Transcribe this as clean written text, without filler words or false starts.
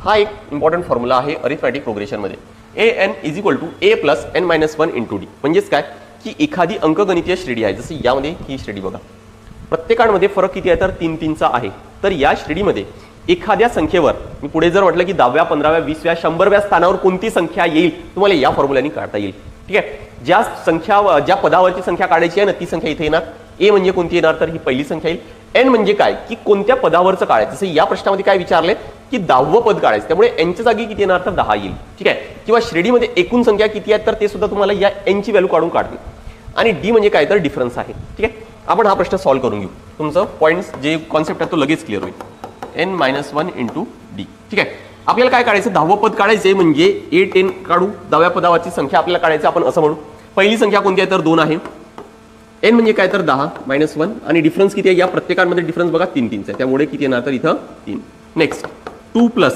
हा एक important formula आहे अरिथमॅटिक प्रोग्रेशनमध्ये. an is equal to a plus n minus 1 into D. म्हणजेच काय की एखादी अंकगणितीय श्रेणी आहे, जसं यामध्ये ही श्रेणी बघा, प्रत्येकांमध्ये फरक किती आहे तर 3 3चा आहे. तर या श्रेणीमध्ये एखाद्या संख्येवर मी पुढे जर म्हटलं की 10व्या 15व्या 20व्या 100व्या स्थानावर कोणती संख्या येईल तुम्हाला या फॉर्म्युल्याने काढता येईल. ठीक आहे. ज्या पदावरची संख्या काढायची आहे ना ती संख्या इथे येणार. ए म्हणजे कोणती येणार तर ही पहिली संख्या येईल. एन म्हणजे काय की कोणत्या पदावरचं काढायचं. जसं या प्रश्नामध्ये काय विचारले की 10वं पद काढायचं, त्यामुळे एनच्या जागी किती येणार तर 10 येईल. ठीक आहे. किंवा श्रेणीमध्ये एकूण संख्या किती आहेत तर ते सुद्धा तुम्हाला या एनची व्हॅल्यू काढून काढते. आणि डी म्हणजे काय तर डिफरन्स आहे. ठीक आहे. आपण हा प्रश्न सॉल्व्ह करून घेऊ. तुमचं पॉईंट्स जे कॉन्सेप्ट आहे तो लगेच क्लिअर होईल. n minus 1 into D. ठीक आहे. आपल्याला काय काढायचं 10वं पद काढायचे म्हणजे 8 10 काढू. 10व्या पदावरची संख्या आपल्याला काढायची आपण असं म्हणू. पहिली संख्या कोणती आहे तर 2 आहे. n म्हणजे काय तर 10 मायनस 1 आणि डिफरन्स किती आहे या प्रत्येकांमध्ये डिफरन्स बघा 3 3चा आहे, त्यामुळे किती येणार तर इथं 3. Next 2 plus